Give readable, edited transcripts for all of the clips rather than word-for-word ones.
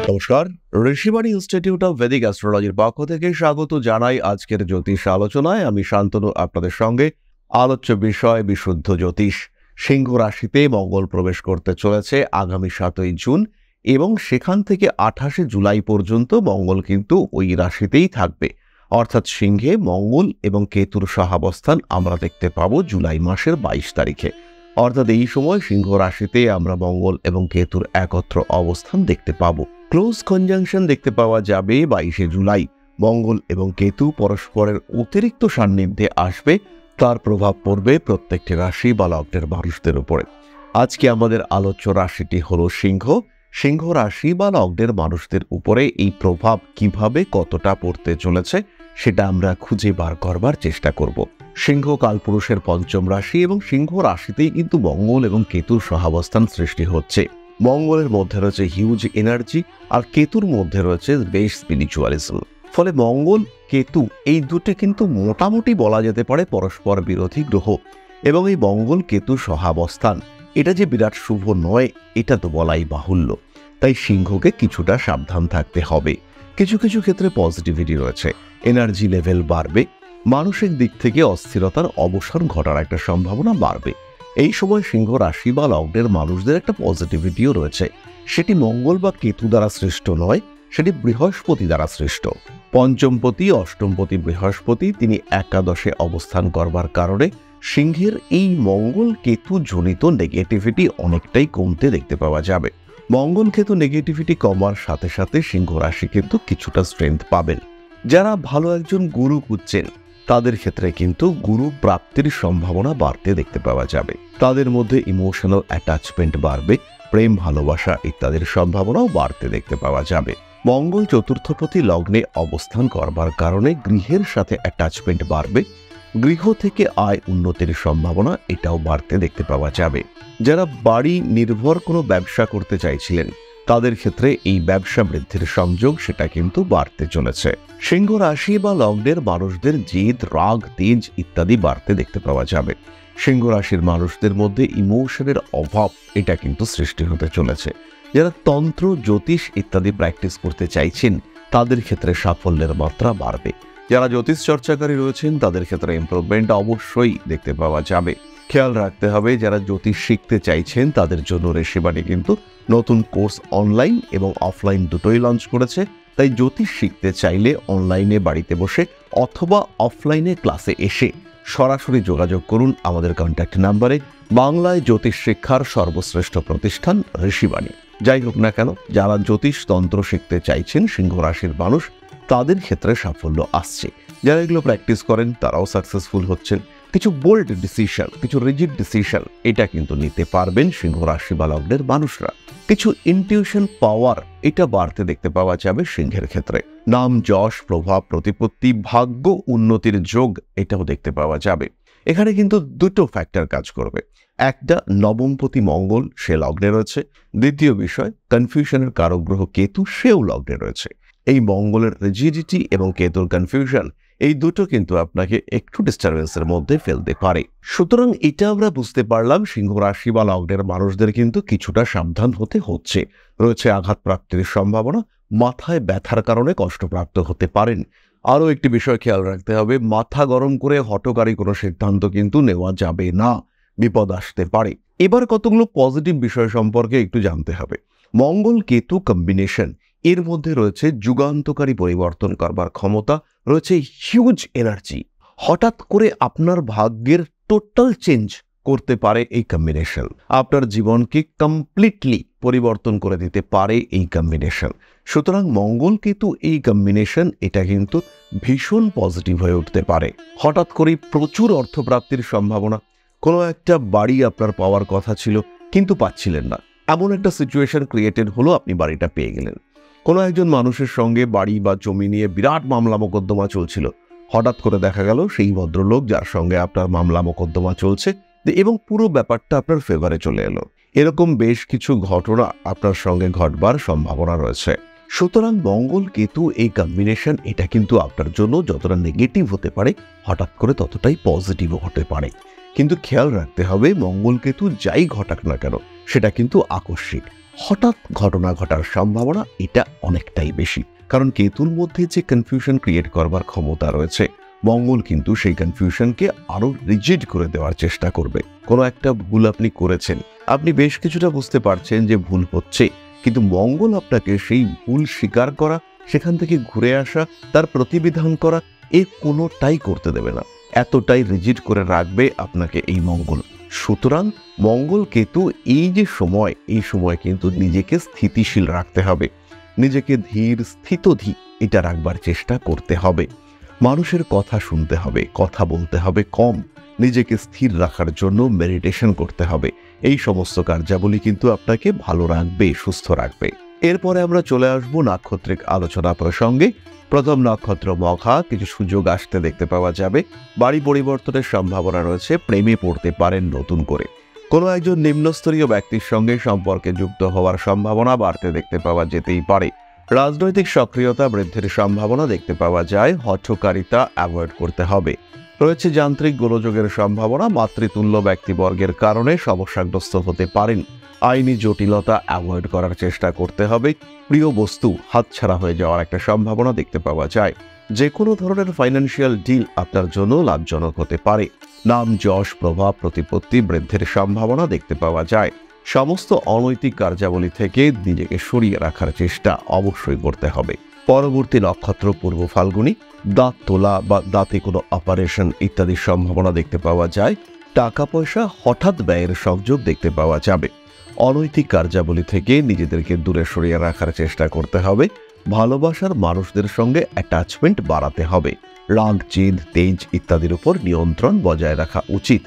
নমস্কার, Rishibani institute of Vedic অ্যাস্ট্রোলজির পক্ষ থেকে স্বাগত জানাই আজকের জ্যোতিষ আলোচনায়। আমি শান্তনু আপনাদের সঙ্গে। আলোচ্য বিষয় বিশুদ্ধ জ্যোতিষ। সিংহ রাশিতে মঙ্গল প্রবেশ করতে চলেছে আগামী 7ই জুন এবং সেখান থেকে 28শে জুলাই পর্যন্ত মঙ্গল কিন্তু ওই রাশিতেই থাকবে। অর্থাৎ সিংহে মঙ্গল এবং কেতুর সহাবস্থান আমরা দেখতে পাবো জুলাই মাসের 22 তারিখে। অর্থাৎ এই সময় সিংহ রাশিতে আমরা মঙ্গল এবং কেতুর একত্র অবস্থান দেখতে পাবো। ক্লোজ কনজাংশন দেখতে পাওয়া যাবে 22শে জুলাই। মঙ্গল এবং কেতু পরস্পরের অতিরিক্ত সান্নিধ্যে আসবে, তার প্রভাব পড়বে প্রত্যেকটি রাশি বা লগ্নের মানুষদের উপরে। আজকে আমাদের আলোচ্য রাশিটি হলো সিংহ। সিংহ রাশি বা লগ্নের মানুষদের উপরে এই প্রভাব কিভাবে কতটা পড়তে চলেছে সেটা আমরা খুঁজে বার করবার চেষ্টা করব। সিংহ কালপুরুষের পঞ্চম রাশি এবং সিংহ রাশিতেই কিন্তু মঙ্গল এবং কেতুর সহাবস্থান সৃষ্টি হচ্ছে। মঙ্গলের মধ্যে রয়েছে হিউজ এনার্জি আর কেতুর মধ্যে রয়েছে বেশ স্পিরিচুয়ালিজম। ফলে মঙ্গল কেতু এই দুটি কিন্তু মোটামুটি বলা যেতে পারে পরস্পর বিরোধী গ্রহ, এবং এই মঙ্গল কেতু সহাবস্থান এটা যে বিরাট শুভ নয় এটা তো বলাই বাহুল্য। তাই সিংহকে কিছুটা সাবধান থাকতে হবে। কিছু কিছু ক্ষেত্রে পজিটিভিটি রয়েছে, এনার্জি লেভেল বাড়বে, মানসিক দিক থেকে অস্থিরতার অবসান ঘটার একটা সম্ভাবনা বাড়বে। এই সময় সিংহ রাশি বা লগ্নের মানুষদের একটা পজিটিভিটিও রয়েছে। সেটি মঙ্গল বা কেতু দ্বারা সৃষ্ট নয়, সেটি বৃহস্পতি দ্বারা সৃষ্ট। পঞ্চমপতি অষ্টমপতি বৃহস্পতি তিনি একাদশে অবস্থান করবার কারণে সিংহের এই মঙ্গল কেতু জনিত নেগেটিভিটি অনেকটাই কমতে দেখতে পাওয়া যাবে। মঙ্গল কেতু নেগেটিভিটি কমার সাথে সাথে সিংহ রাশি কিন্তু কিছুটা স্ট্রেংথ পাবেন। যারা ভালো একজন গুরু খুঁজছেন তাদের ক্ষেত্রে কিন্তু গুরু প্রাপ্তির সম্ভাবনা বাড়তে দেখতে পাওয়া যাবে। তাদের মধ্যে ইমোশনাল অ্যাটাচমেন্ট বাড়বে, প্রেম ভালোবাসা ইত্যাদির সম্ভাবনাও বাড়তে দেখতে পাওয়া যাবে। মঙ্গল চতুর্থপতি লগ্নে অবস্থান করবার কারণে গৃহের সাথে অ্যাটাচমেন্ট বাড়বে, গৃহ থেকে আয় উন্নতির সম্ভাবনা এটাও বাড়তে দেখতে পাওয়া যাবে। যারা বাড়ি নির্ভর কোনো ব্যবসা করতে চাইছিলেন তাদের ক্ষেত্রে এই ব্যবসা বৃদ্ধির সংযোগ সেটা কিন্তু বাড়তে চলেছে। সিংহ রাশি বা লগ্নের মানুষদের জেদ, রাগ, তেজ ইত্যাদি বাড়তে দেখতে পাওয়া যাবে। সিংহ রাশির মানুষদের মধ্যে ইমোশনের অভাব এটা কিন্তু সৃষ্টি হতে চলেছে। যারা তন্ত্র, জ্যোতিষ ইত্যাদি প্র্যাকটিস করতে চাইছেন তাদের ক্ষেত্রে সাফল্যের মাত্রা বাড়বে। যারা জ্যোতিষ চর্চাকারী রয়েছেন তাদের ক্ষেত্রে ইমপ্রুভমেন্ট অবশ্যই দেখতে পাওয়া যাবে। খেয়াল রাখতে হবে যারা জ্যোতিষ শিখতে চাইছেন তাদের জন্য ঋষিবাণী কিন্তু নতুন কোর্স অনলাইন এবং অফলাইন দুটোই লঞ্চ করেছে। তাই জ্যোতিষ শিখতে চাইলে অনলাইনে বাড়িতে বসে অথবা অফলাইনে ক্লাসে এসে সরাসরি যোগাযোগ করুন আমাদের কন্ট্যাক্ট নাম্বারে। বাংলায় জ্যোতিষ শিক্ষার সর্বশ্রেষ্ঠ প্রতিষ্ঠান ঋষিবাণী। যাই হোক না কেন, যারা জ্যোতিষ তন্ত্র শিখতে চাইছেন সিংহ রাশির মানুষ তাদের ক্ষেত্রে সাফল্য আসছে। যারা এগুলো প্র্যাকটিস করেন তারাও সাকসেসফুল হচ্ছেন। কিছু বোল্ড ডিসিশন, কিছু রিজিড ডিসিশন এটা কিন্তু নিতে পারবেন সিংহ রাশি বা লগ্নের মানুষরা। কিছু ইনটিউশন পাওয়ার এটা বাড়তে দেখতে পাওয়া যাবে সিংহের ক্ষেত্রে। নাম, যশ, প্রভাব, প্রতিপত্তি, ভাগ্য উন্নতির যোগ এটাও দেখতে পাওয়া যাবে। এখানে কিন্তু দুটো ফ্যাক্টর কাজ করবে। একটা, নবমপতি মঙ্গল সে লগ্নে রয়েছে। দ্বিতীয় বিষয়, কনফিউশনের কারক গ্রহ কেতু সেও লগ্নে রয়েছে। এই মঙ্গলের রিজিডিটি এবং কেতুর কনফিউশন এই দুটো কিন্তু আপনাকে একটু ডিস্টারবেন্সের মধ্যে ফেলতে পারে। সুতরাং এটা আমরা বুঝতে পারলাম সিংহ রাশি বা লগ্নের মানুষদের কিন্তু কিছুটা সাবধান হতে হচ্ছে। রয়েছে আঘাত প্রাপ্তির সম্ভাবনা, মাথায় ব্যথার কারণে কষ্টপ্রাপ্ত হতে পারেন। আরও একটি বিষয় খেয়াল রাখতে হবে, মাথা গরম করে হঠকারী কোনো সিদ্ধান্ত কিন্তু নেওয়া যাবে না, বিপদ আসতে পারে। এবার কতগুলো পজিটিভ বিষয় সম্পর্কে একটু জানতে হবে। মঙ্গল কেতু কম্বিনেশন এর মধ্যে রয়েছে যুগান্তকারী পরিবর্তন করবার ক্ষমতা, রয়েছে হিউজ এনার্জি। হঠাৎ করে আপনার ভাগ্যের টোটাল চেঞ্জ করতে পারে এই কম্বিনেশন। আপনার জীবনকে কমপ্লিটলি পরিবর্তন করে দিতে পারে এই কম্বিনেশন। সুতরাং মঙ্গল কেতু এই কম্বিনেশন এটা কিন্তু ভীষণ পজিটিভ হয়ে উঠতে পারে। হঠাৎ করেই প্রচুর অর্থপ্রাপ্তির সম্ভাবনা। কোনো একটা বাড়ি আপনার পাওয়ার কথা ছিল কিন্তু পাচ্ছিলেন না, এমন একটা সিচুয়েশন ক্রিয়েটেড হলো, আপনি বাড়িটা পেয়ে গেলেন। কোনো একজন মানুষের সঙ্গে বাড়ি বা জমি নিয়ে বিরাট মামলা মোকদ্দমা চলছিল, হঠাৎ করে দেখা গেল সেই ভদ্রলোক যার সঙ্গে আপনার মামলা মোকদ্দমা চলছে এবং পুরো ব্যাপারটা আপনার ফেভারে চলে এলো। এরকম বেশ কিছু ঘটনা আপনার সঙ্গে ঘটবার সম্ভাবনা রয়েছে। সুতরাং মঙ্গল কেতু এই কম্বিনেশন এটা কিন্তু আপনার জন্য যতটা নেগেটিভ হতে পারে হঠাৎ করে ততটাই পজিটিভও হতে পারে। কিন্তু খেয়াল রাখতে হবে মঙ্গল কেতু যাই ঘটাক না কেন সেটা কিন্তু আকস্মিক। হঠাৎ ঘটনা ঘটার সম্ভাবনা এটা অনেকটাই বেশি, কারণ কেতুর মধ্যে যে কনফিউশন ক্রিয়েট করবার ক্ষমতা রয়েছে, মঙ্গল কিন্তু সেই কনফিউশনকে আরো রিজিড করে দেওয়ার চেষ্টা করবে। কোনো একটা ভুল আপনি করেছেন, আপনি বেশ কিছুটা বুঝতে পারছেন যে ভুল হচ্ছে, কিন্তু মঙ্গল আপনাকে সেই ভুল স্বীকার করা, সেখান থেকে ঘুরে আসা, তার প্রতিবিধান করা, কোনোটাই করতে দেবে না। এতটাই রিজিড করে রাখবে আপনাকে এই মঙ্গল। সুতরাং মঙ্গল কেতু এই সময় কিন্তু নিজেকে স্থিতিশীল রাখতে হবে, নিজেকে ধীর স্থিতধী এটা রাখবার চেষ্টা করতে হবে। মানুষের কথা শুনতে হবে, কথা বলতে হবে কম, নিজেকে স্থির রাখার জন্য মেডিটেশন করতে হবে। এই সমস্ত কার্যাবলী কিন্তু আপনাকে ভালো রাখবে, সুস্থ রাখবে। এরপরে আমরা চলে আসবো নাক্ষত্রিক আলোচনা প্রসঙ্গে। প্রথম নক্ষত্র মঘা, কিছু সুযোগ আসতে দেখতে পাওয়া যাবে। বাড়ি পরিবর্তনের সম্ভাবনা রয়েছে, প্রেমে পড়তে পারেন নতুন করে। কোনো একজন নিম্নস্তরীয় ব্যক্তির সঙ্গে সম্পর্কে যুক্ত হওয়ার সম্ভাবনা বাড়তে দেখতে পাওয়া যেতেই পারে। রাজনৈতিক সক্রিয়তা বৃদ্ধির সম্ভাবনা দেখতে পাওয়া যায়, হঠকারিতা অ্যাভয়েড করতে হবে। রয়েছে যান্ত্রিক গোলযোগের সম্ভাবনা, মাতৃতুল্য ব্যক্তিবর্গের কারণে সমস্যাগ্রস্ত হতে পারেন। আইনি জটিলতা অ্যাভয়েড করার চেষ্টা করতে হবে। প্রিয় বস্তু হাতছাড়া হয়ে যাওয়ার একটা সম্ভাবনা দেখতে পাওয়া যায়। যে কোনো ধরনের ফাইন্যান্সিয়াল ডিল আপনার জন্য লাভজনক হতে পারে। নাম যশ প্রভাব প্রতিপত্তি বৃদ্ধির সম্ভাবনা দেখতে পাওয়া যায়। সমস্ত অনৈতিক কার্যাবলী থেকে নিজেকে সরিয়ে রাখার চেষ্টা অবশ্যই করতে হবে। পরবর্তী নক্ষত্র পূর্ব ফাল্গুনী, দাঁত তোলা বা দাঁতে কোনো অপারেশন ইত্যাদির সম্ভাবনা দেখতে পাওয়া যায়। টাকা পয়সা হঠাৎ ব্যয়ের সংযোগ দেখতে পাওয়া যাবে। অনৈতিক কার্যাবলী থেকে নিজেদেরকে দূরে সরিয়ে রাখার চেষ্টা করতে হবে। ভালোবাসার মানুষদের সঙ্গে অ্যাটাচমেন্ট বাড়াতে হবে। রাগ, জেদ, তেজ ইত্যাদির উপর নিয়ন্ত্রণ বজায় রাখা উচিত।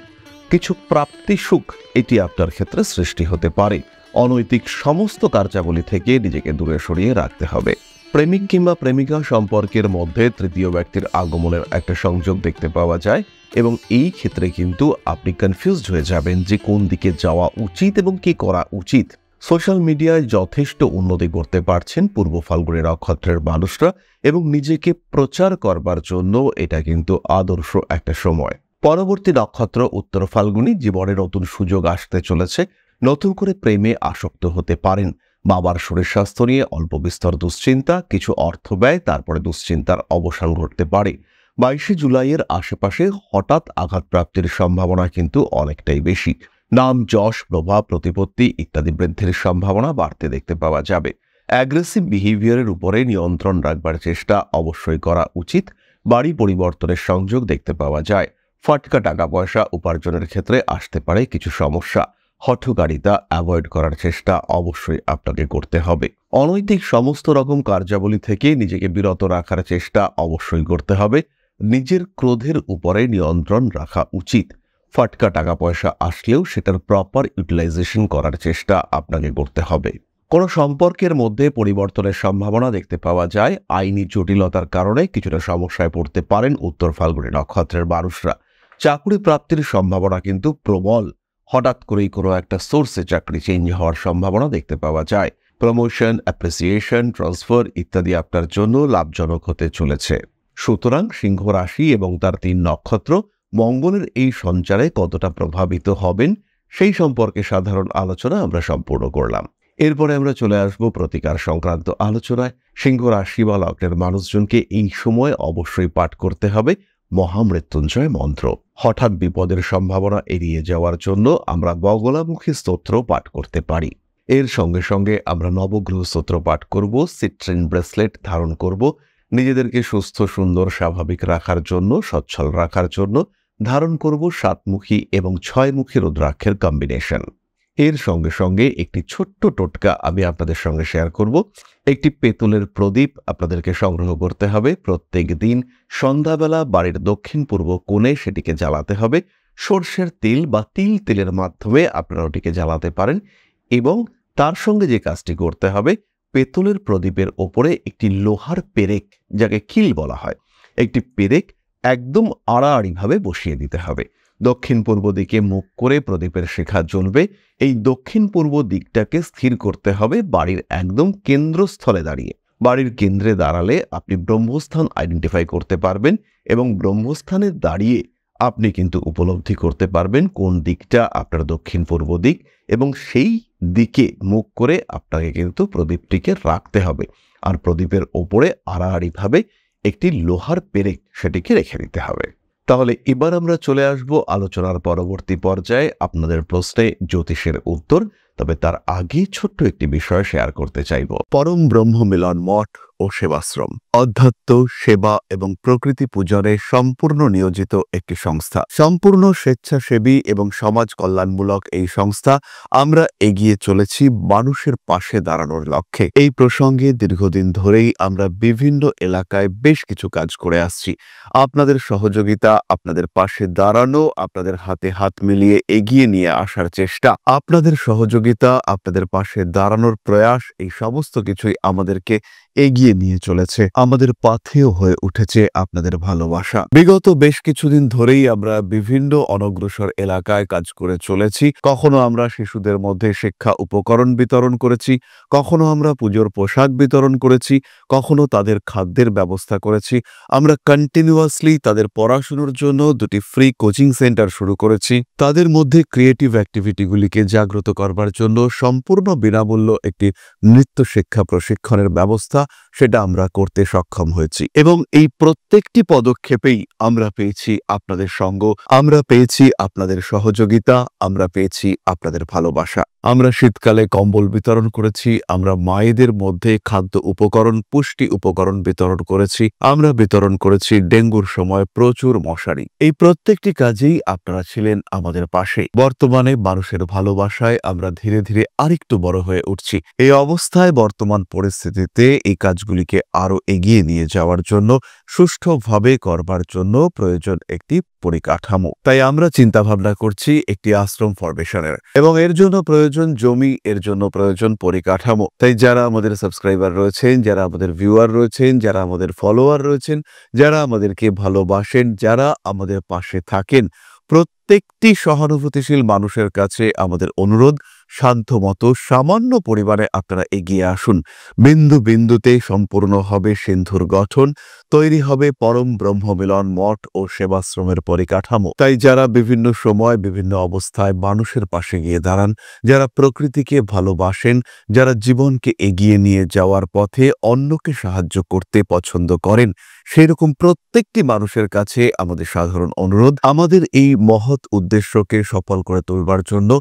কিছু প্রাপ্তি সুখ এটি আপনার ক্ষেত্রে সৃষ্টি হতে পারে। অনৈতিক সমস্ত কার্যাবলী থেকে নিজেকে দূরে সরিয়ে রাখতে হবে। প্রেমিক কিংবা প্রেমিকা সম্পর্কের মধ্যে তৃতীয় ব্যক্তির আগমনের একটা সংযোগ দেখতে পাওয়া যায়, এবং এই ক্ষেত্রে কিন্তু আপনি কনফিউজড হয়ে যাবেন যে কোন দিকে যাওয়া উচিত এবং কি করা উচিত। সোশ্যাল মিডিয়ায় যথেষ্ট উন্নতি করতে পারছেন পূর্ব ফাল্গুনী নক্ষত্রের মানুষরা, এবং নিজেকে প্রচার করবার জন্য এটা কিন্তু আদর্শ একটা সময়। পরবর্তী নক্ষত্র উত্তর ফাল্গুনী, জীবনে নতুন সুযোগ আসতে চলেছে। নতুন করে প্রেমে আসক্ত হতে পারেন। বাবার শরীর স্বাস্থ্য নিয়ে অল্প বিস্তর দুশ্চিন্তা, কিছু অর্থ ব্যয়, তারপরে দুশ্চিন্তার অবসান ঘটতে পারে। 22শে জুলাইয়ের আশেপাশে হঠাৎ আঘাতপ্রাপ্তির সম্ভাবনা কিন্তু অনেকটাই বেশি। নাম যশ প্রভাব প্রতিপত্তি ইত্যাদি বৃদ্ধির সম্ভাবনা বাড়তে দেখতে পাওয়া যাবে। অ্যাগ্রেসিভ বিহেভিয়ারের উপরে নিয়ন্ত্রণ রাখবার চেষ্টা অবশ্যই করা উচিত। বাড়ি পরিবর্তনের সংযোগ দেখতে পাওয়া যায়। ফাটকা টাকা পয়সা উপার্জনের ক্ষেত্রে আসতে পারে কিছু সমস্যা। হঠকারিতা অ্যাভয়েড করার চেষ্টা অবশ্যই আপনাকে করতে হবে। অনৈতিক সমস্ত রকম কার্যাবলী থেকে নিজেকে বিরত রাখার চেষ্টা অবশ্যই করতে হবে। নিজের ক্রোধের উপরে নিয়ন্ত্রণ রাখা উচিত। ফাটকা টাকা পয়সা আসলেও সেটার প্রপার ইউটিলাইজেশন করার চেষ্টা আপনাকে করতে হবে। কোনো সম্পর্কের মধ্যে পরিবর্তনের সম্ভাবনা দেখতে পাওয়া যায়। আইনি জটিলতার কারণে কিছুটা সমস্যায় পড়তে পারেন উত্তর ফাল্গুনী নক্ষত্রের মানুষরা। চাকরি প্রাপ্তির সম্ভাবনা কিন্তু প্রবল। হঠাৎ করেই কোনো একটা সোর্সে চাকরি চেঞ্জ হওয়ার সম্ভাবনা দেখতে পাওয়া যায়। প্রমোশন, অ্যাপ্রিসিয়েশন, ট্রান্সফার ইত্যাদি আপনার জন্য লাভজনক হতে চলেছে। সুতরাং সিংহ রাশি এবং তার 3 নক্ষত্র মঙ্গলের এই সঞ্চারে কতটা প্রভাবিত হবেন সেই সম্পর্কে সাধারণ আলোচনা আমরা সম্পূর্ণ করলাম। এরপরে আমরা চলে আসব প্রতিকার সংক্রান্ত আলোচনায়। সিংহ রাশি বা লগ্নের মানুষজনকে এই সময় অবশ্যই পাঠ করতে হবে মহামৃত্যুঞ্জয় মন্ত্র। হঠাৎ বিপদের সম্ভাবনা এড়িয়ে যাওয়ার জন্য আমরা বগলামুখী স্তোত্র পাঠ করতে পারি। এর সঙ্গে সঙ্গে আমরা নবগ্রহ স্তোত্র পাঠ করব, সিট্রিন ব্রেসলেট ধারণ করব। নিজেদেরকে সুস্থ, সুন্দর, স্বাভাবিক রাখার জন্য, সচ্ছল রাখার জন্য ধারণ করব 7মুখী এবং 6মুখী রুদ্রাক্ষের কম্বিনেশন। এর সঙ্গে সঙ্গে একটি ছোট্ট টোটকা আমি আপনাদের সঙ্গে শেয়ার করব। একটি পেতলের প্রদীপ আপনাদেরকে সংগ্রহ করতে হবে। প্রত্যেক দিন সন্ধ্যাবেলা বাড়ির দক্ষিণ পূর্ব কোণে সেটিকে জ্বালাতে হবে। সর্ষের তেল বা তেলের মাধ্যমে আপনারা ওটিকে জ্বালাতে পারেন, এবং তার সঙ্গে যে কাজটি করতে হবে, পেতলের প্রদীপের ওপরে একটি লোহার পেরেক, যাকে কিল বলা হয়, একটি পেরেক একদম আড়াআড়িভাবে বসিয়ে দিতে হবে। দক্ষিণ পূর্ব দিকে মুখ করে প্রদীপের শিখা জ্বলবে। এই দক্ষিণ পূর্ব দিকটাকে স্থির করতে হবে বাড়ির একদম কেন্দ্রস্থলে দাঁড়িয়ে। বাড়ির কেন্দ্রে দাঁড়ালে আপনি ব্রহ্মস্থান আইডেন্টিফাই করতে পারবেন, এবং ব্রহ্মস্থানে দাঁড়িয়ে আপনি কিন্তু উপলব্ধি করতে পারবেন কোন দিকটা আপনার দক্ষিণ পূর্ব দিক, এবং সেই দিকে মুখ করে আপনাকে কিন্তু প্রদীপটিকে রাখতে হবে। আর প্রদীপের ওপরে আড়াআড়িভাবে একটি লোহার পেরেক সেটিকে রেখে দিতে হবে। তাহলে এবার আমরা চলে আসব আলোচনার পরবর্তী পর্যায়ে আপনাদের প্রশ্নে জ্যোতিষের উত্তর। তবে তার আগে ছোট্ট একটি বিষয় শেয়ার করতে চাইব। পরম ব্রহ্ম মিলন মঠ ও সেবাশ্রম অধ্যাত্ম, সেবা এবং প্রকৃতি পূজনে সম্পূর্ণ নিয়োজিত একটি সংস্থা। সম্পূর্ণ স্বেচ্ছাসেবী এবং সমাজ কল্যাণমূলক এই সংস্থা আমরা এগিয়ে চলেছি মানুষের পাশে দাঁড়ানোর লক্ষ্যে। এই প্রসঙ্গে দীর্ঘদিন ধরেই আমরা বিভিন্ন এলাকায় বেশ কিছু কাজ করে আসছি। আপনাদের সহযোগিতা, আপনাদের পাশে দাঁড়ানো, আপনাদের হাতে হাত মিলিয়ে এগিয়ে নিয়ে আসার চেষ্টা, আপনাদের সহযোগিতা, আপনাদের পাশে দাঁড়ানোর প্রয়াস, এই সমস্ত কিছুই আমাদেরকে এগিয়ে নিয়ে চলেছে। আমাদের পাথেয় হয়ে উঠেছে আপনাদের ভালোবাসা। বিগত বেশ কিছুদিন ধরেই আমরা বিভিন্ন অনগ্রসর এলাকায় কাজ করে চলেছি। কখনো আমরা শিশুদের মধ্যে শিক্ষা উপকরণ বিতরণ করেছি, কখনো আমরা পুজোর পোশাক বিতরণ করেছি, কখনো তাদের খাদ্যের ব্যবস্থা করেছি। আমরা কন্টিনিউয়াসলি তাদের পড়াশোনার জন্য 2টি ফ্রি কোচিং সেন্টার শুরু করেছি। তাদের মধ্যে ক্রিয়েটিভ অ্যাক্টিভিটিগুলিকে জাগ্রত করবার জন্য সম্পূর্ণ বিনামূল্য একটি নৃত্য শিক্ষা প্রশিক্ষণের ব্যবস্থা সেটা আমরা করতে সক্ষম হয়েছি। এবং এই প্রত্যেকটি পদক্ষেপেই আমরা পেয়েছি আপনাদের সঙ্গ, আমরা পেয়েছি আপনাদের সহযোগিতা, আমরা পেয়েছি আপনাদের ভালোবাসা। আমরা শীতকালে কম্বল বিতরণ করেছি, আমরা মায়েদের মধ্যে খাদ্য উপকরণ, পুষ্টি উপকরণ বিতরণ করেছি, আমরা বিতরণ করেছি ডেঙ্গুর সময় প্রচুর মশারি। এই প্রত্যেকটি কাজেই আপনারা ছিলেন আমাদের পাশে। বর্তমানে মানুষের ভালোবাসায় আমরা ধীরে ধীরে আরেকটু বড় হয়ে উঠছি। এই অবস্থায় বর্তমান পরিস্থিতিতে এই কাজগুলিকে আরো এগিয়ে নিয়ে যাওয়ার জন্য, সুষ্ঠুভাবে করবার জন্য প্রয়োজন একটি পরিকাঠামো। তাই আমরা চিন্তা ভাবনা করছি একটি আশ্রম ফরমেশনের, এবং এর জন্য প্রয়োজন জমি, এর জন্য প্রয়োজন পরিকাঠামো। তাই যারা আমাদের সাবস্ক্রাইবার রয়েছেন, যারা আমাদের ভিউয়ার রয়েছেন, যারা আমাদের ফলোয়ার রয়েছেন, যারা আমাদেরকে ভালোবাসেন, যারা আমাদের পাশে থাকেন, প্রত্যেকটি সহানুভূতিশীল মানুষের কাছে আমাদের অনুরোধ, সাধ্যমতো সামান্য পরিমাণে আপনারা এগিয়ে আসুন। বিন্দু বিন্দুতে সম্পূর্ণ হবে সিন্ধুর গঠন, তৈরি হবে পরম ব্রহ্ম মিলন মঠ ও সেবাশ্রমের পরিকাঠামো। তাই যারা বিভিন্ন সময় বিভিন্ন অবস্থায় মানুষের পাশে গিয়ে দাঁড়ান, যারা প্রকৃতিকে ভালোবাসেন, যারা জীবনকে এগিয়ে নিয়ে যাওয়ার পথে অন্যকে সাহায্য করতে পছন্দ করেন, সেই রকম প্রত্যেকটি মানুষের কাছে আমাদের সাধারণ অনুরোধ, আমাদের এই মহৎ উদ্দেশ্যকে সফল করে তুলবার জন্য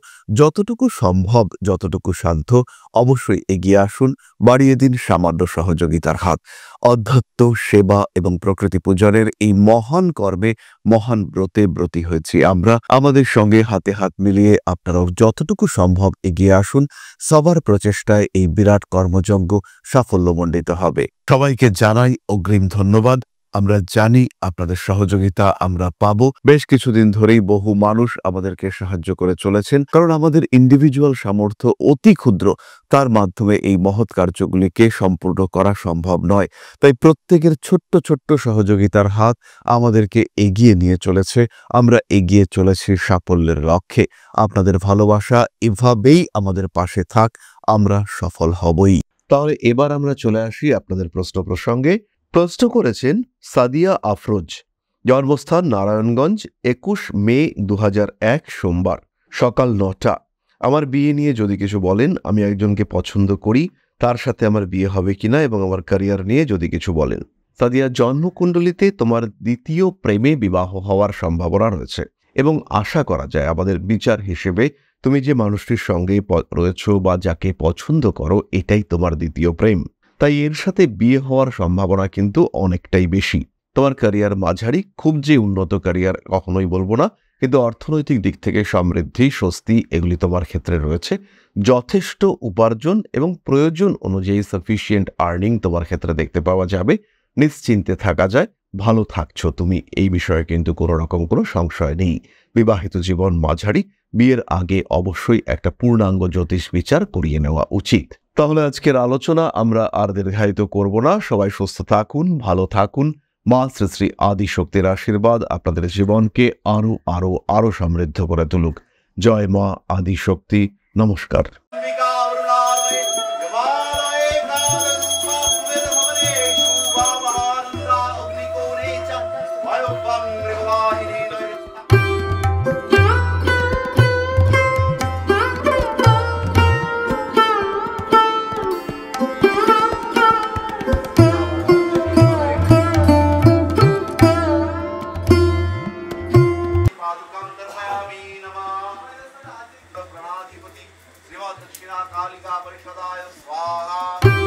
যতটুকু সম্ভব, যতটুকু সাধ্য অবশ্যই এগিয়ে আসুন, বাড়িয়ে দিন সামান্য সহযোগিতার হাত। অধ্যাত্ম, সেবা এবং প্রকৃতি পূজনের এই মহান কর্মে, মহান ব্রতে ব্রতী হয়েছি আমরা। আমাদের সঙ্গে হাতে হাত মিলিয়ে আপনারাও যতটুকু সম্ভব এগিয়ে আসুন। সবার প্রচেষ্টায় এই বিরাট কর্মযজ্ঞ সাফল্যমণ্ডিত হবে। সবাইকে জানাই অগ্রিম ধন্যবাদ। আমরা জানি আপনাদের সহযোগিতা আমরা পাবো। বেশ কিছুদিন ধরেই বহু মানুষ আমাদেরকে সাহায্য করে চলেছেন, কারণ আমাদের ইন্ডিভিজুয়াল সামর্থ্য অতি ক্ষুদ্র, তার মাধ্যমে এই মহৎ কার্যগুলিকে সম্পূর্ণ করা সম্ভব নয়। তাই প্রত্যেকের ছোট্ট ছোট্ট সহযোগিতার হাত আমাদেরকে এগিয়ে নিয়ে চলেছে। আমরা এগিয়ে চলেছি সাফল্যের লক্ষ্যে। আপনাদের ভালোবাসা এভাবেই আমাদের পাশে থাক, আমরা সফল হবই। তাহলে এবার আমরা চলে আসি আপনাদের প্রশ্ন প্রসঙ্গে। প্রশ্ন করেছেন সাদিয়া আফরোজ, জন্মস্থান নারায়ণগঞ্জ, 21 মে 2001 সোমবার, সকাল 9টা। আমার বিয়ে নিয়ে যদি কিছু বলেন, আমি একজনকে পছন্দ করি, তার সাথে আমার বিয়ে হবে কিনা, এবং আমার ক্যারিয়ার নিয়ে যদি কিছু বলেন। সাদিয়া, জন্মকুণ্ডলিতে তোমার দ্বিতীয় প্রেমে বিবাহ হওয়ার সম্ভাবনা রয়েছে, এবং আশা করা যায় আমাদের বিচার হিসেবে তুমি যে মানুষটির সঙ্গে রয়েছো বা যাকে পছন্দ করো, এটাই তোমার দ্বিতীয় প্রেম। তাই এর সাথে বিয়ে হওয়ার সম্ভাবনা কিন্তু অনেকটাই বেশি। তোমার ক্যারিয়ার মাঝারি, খুব যে উন্নত ক্যারিয়ার কখনোই বলবো না, কিন্তু অর্থনৈতিক দিক থেকে সমৃদ্ধি, স্বস্তি এগুলি তোমার ক্ষেত্রে রয়েছে। যথেষ্ট উপার্জন এবং প্রয়োজন অনুযায়ী সাফিসিয়েন্ট আর্নিং তোমার ক্ষেত্রে দেখতে পাওয়া যাবে। নিশ্চিন্তে থাকা যায়, ভালো থাকছো তুমি, এই বিষয়ে কিন্তু কোনো রকম কোনো সংশয় নেই। বিবাহিত জীবন মাঝারি, বিয়ের আগে অবশ্যই একটা পূর্ণাঙ্গ জ্যোতিষ বিচার করিয়ে নেওয়া উচিত। তাহলে আজকের আলোচনা আমরা আর দীর্ঘায়িত করব না। সবাই সুস্থ থাকুন, ভালো থাকুন। মা শ্রী শ্রী আদিশক্তির আশীর্বাদ আপনাদের জীবনকে আরো আরো আরো সমৃদ্ধ করে তুলুক। জয় মা আদিশক্তি। নমস্কার। दक्षिणा कालिका परिषदाय स्वाहा।